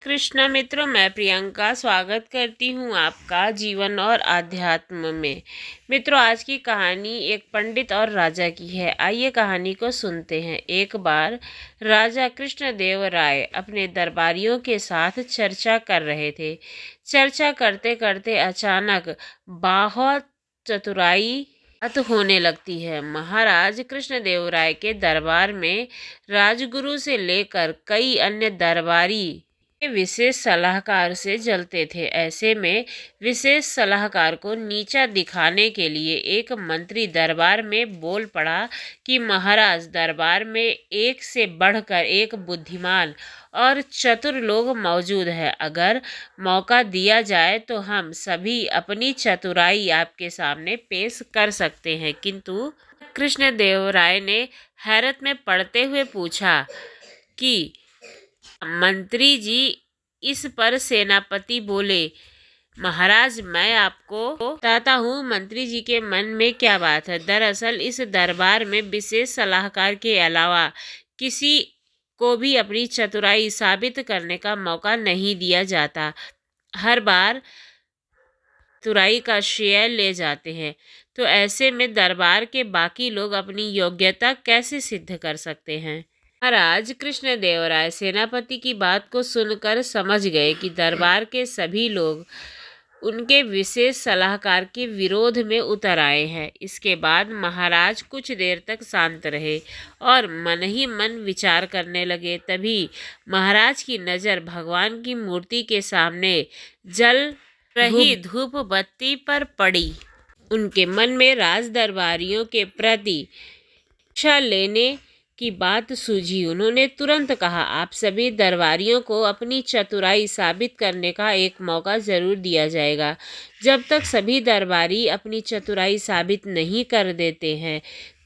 कृष्णा मित्रों, मैं प्रियंका स्वागत करती हूँ आपका जीवन और आध्यात्म में। मित्रों, आज की कहानी एक पंडित और राजा की है। आइए कहानी को सुनते हैं। एक बार राजा कृष्णदेव राय अपने दरबारियों के साथ चर्चा कर रहे थे। चर्चा करते करते अचानक बहुत चतुराई बात होने लगती है। महाराज कृष्णदेव राय के दरबार में राजगुरु से लेकर कई अन्य दरबारी विशेष सलाहकार से जलते थे। ऐसे में विशेष सलाहकार को नीचा दिखाने के लिए एक मंत्री दरबार में बोल पड़ा कि महाराज, दरबार में एक से बढ़कर एक बुद्धिमान और चतुर लोग मौजूद है। अगर मौका दिया जाए तो हम सभी अपनी चतुराई आपके सामने पेश कर सकते हैं। किंतु कृष्णदेव राय ने हैरत में पड़ते हुए पूछा कि मंत्री जी। इस पर सेनापति बोले, महाराज, मैं आपको बताता हूँ मंत्री जी के मन में क्या बात है। दरअसल इस दरबार में विशेष सलाहकार के अलावा किसी को भी अपनी चतुराई साबित करने का मौका नहीं दिया जाता। हर बार चतुराई का श्रेय ले जाते हैं। तो ऐसे में दरबार के बाकी लोग अपनी योग्यता कैसे सिद्ध कर सकते हैं। महाराज कृष्णदेव राय सेनापति की बात को सुनकर समझ गए कि दरबार के सभी लोग उनके विशेष सलाहकार के विरोध में उतर आए हैं। इसके बाद महाराज कुछ देर तक शांत रहे और मन ही मन विचार करने लगे। तभी महाराज की नज़र भगवान की मूर्ति के सामने जल रही धूप बत्ती पर पड़ी। उनके मन में राज दरबारियों के प्रति शिक्षा लेने की बात सूझी। उन्होंने तुरंत कहा, आप सभी दरबारियों को अपनी चतुराई साबित करने का एक मौका जरूर दिया जाएगा। जब तक सभी दरबारी अपनी चतुराई साबित नहीं कर देते हैं,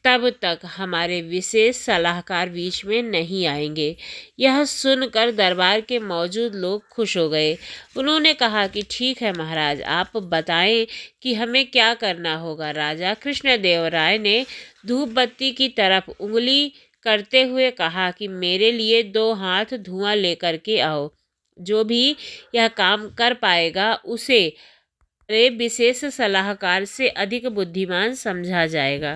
तब तक हमारे विशेष सलाहकार बीच में नहीं आएंगे। यह सुनकर दरबार के मौजूद लोग खुश हो गए। उन्होंने कहा कि ठीक है महाराज, आप बताएं कि हमें क्या करना होगा। राजा कृष्णदेव राय ने धूप बत्ती की तरफ उंगली करते हुए कहा कि मेरे लिए 2 हाथ धुआं लेकर के आओ। जो भी यह काम कर पाएगा उसे मेरे विशेष सलाहकार से अधिक बुद्धिमान समझा जाएगा।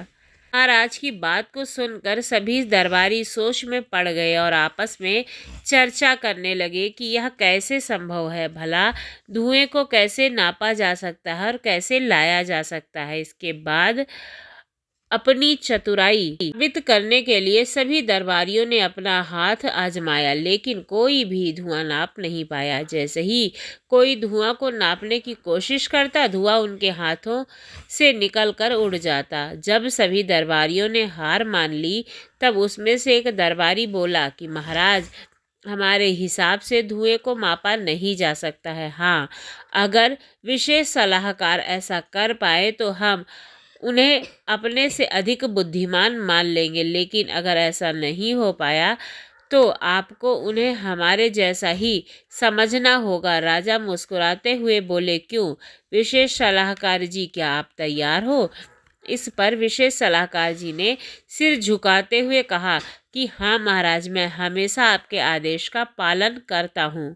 महाराज की बात को सुनकर सभी दरबारी सोच में पड़ गए और आपस में चर्चा करने लगे कि यह कैसे संभव है। भला धुएं को कैसे नापा जा सकता है और कैसे लाया जा सकता है। इसके बाद अपनी चतुराई साबित करने के लिए सभी दरबारियों ने अपना हाथ आजमाया, लेकिन कोई भी धुआं नाप नहीं पाया। जैसे ही कोई धुआं को नापने की कोशिश करता, धुआं उनके हाथों से निकलकर उड़ जाता। जब सभी दरबारियों ने हार मान ली, तब उसमें से एक दरबारी बोला कि महाराज, हमारे हिसाब से धुएं को मापा नहीं जा सकता है। हाँ, अगर विशेष सलाहकार ऐसा कर पाए तो हम उन्हें अपने से अधिक बुद्धिमान मान लेंगे, लेकिन अगर ऐसा नहीं हो पाया तो आपको उन्हें हमारे जैसा ही समझना होगा। राजा मुस्कुराते हुए बोले, क्यों विशेष सलाहकार जी, क्या आप तैयार हो। इस पर विशेष सलाहकार जी ने सिर झुकाते हुए कहा कि हाँ महाराज, मैं हमेशा आपके आदेश का पालन करता हूँ।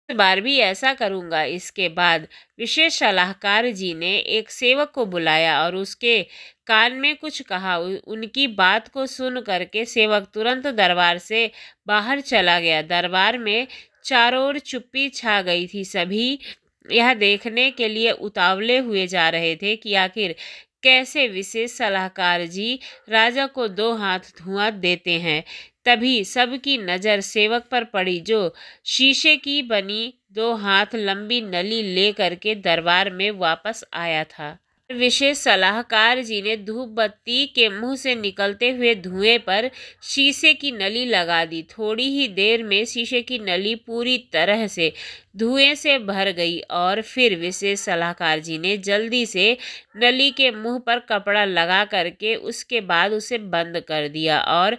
इस बार भी ऐसा करूंगा। इसके बाद विशेष सलाहकार जी ने एक सेवक को बुलाया और उसके कान में कुछ कहा। उनकी बात को सुन करके सेवक तुरंत दरबार से बाहर चला गया। दरबार में चारों ओर चुप्पी छा गई थी। सभी यह देखने के लिए उतावले हुए जा रहे थे कि आखिर कैसे विशेष सलाहकार जी राजा को 2 हाथ धुआं देते हैं। तभी सबकी नज़र सेवक पर पड़ी, जो शीशे की बनी 2 हाथ लंबी नली ले करके दरबार में वापस आया था। विशेष सलाहकार जी ने धूप बत्ती के मुंह से निकलते हुए धुएं पर शीशे की नली लगा दी। थोड़ी ही देर में शीशे की नली पूरी तरह से धुएं से भर गई और फिर विशेष सलाहकार जी ने जल्दी से नली के मुंह पर कपड़ा लगा करके उसके बाद उसे बंद कर दिया और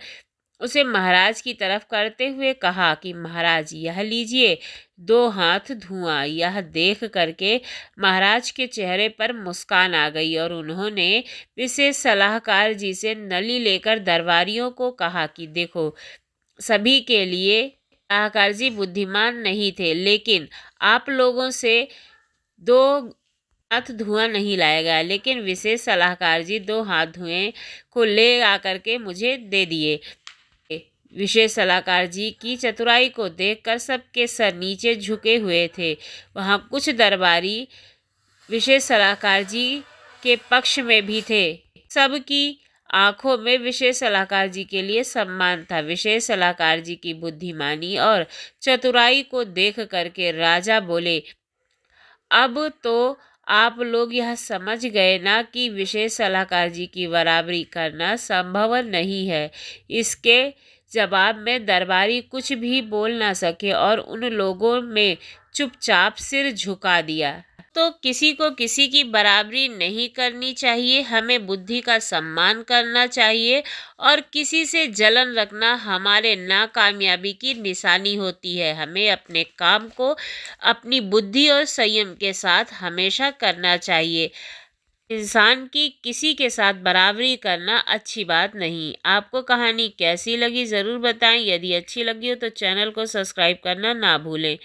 उसे महाराज की तरफ करते हुए कहा कि महाराज, यह लीजिए 2 हाथ धुआं। यह देख करके महाराज के चेहरे पर मुस्कान आ गई और उन्होंने विशेष सलाहकार जी से नली लेकर दरबारियों को कहा कि देखो, सभी के लिए सलाहकार जी बुद्धिमान नहीं थे, लेकिन आप लोगों से दो हाथ धुआं नहीं लाया गया, लेकिन विशेष सलाहकार जी दो हाथ धुएं को ले आकर के मुझे दे दिए। विशेष सलाहकार जी की चतुराई को देखकर सबके सर नीचे झुके हुए थे। वहाँ कुछ दरबारी विशेष सलाहकार जी के पक्ष में भी थे। सबकी आंखों में विशेष सलाहकार जी के लिए सम्मान था। विशेष सलाहकार जी की बुद्धिमानी और चतुराई को देख करके राजा बोले, अब तो आप लोग यह समझ गए ना कि विशेष सलाहकार जी की बराबरी करना संभव नहीं है। इसके जवाब में दरबारी कुछ भी बोल ना सके और उन लोगों में चुपचाप सिर झुका दिया। तो किसी को किसी की बराबरी नहीं करनी चाहिए, हमें बुद्धि का सम्मान करना चाहिए और किसी से जलन रखना हमारे नाकामयाबी की निशानी होती है। हमें अपने काम को अपनी बुद्धि और संयम के साथ हमेशा करना चाहिए। इंसान की किसी के साथ बराबरी करना अच्छी बात नहीं। आपको कहानी कैसी लगी ज़रूर बताएं। यदि अच्छी लगी हो तो चैनल को सब्सक्राइब करना ना भूलें।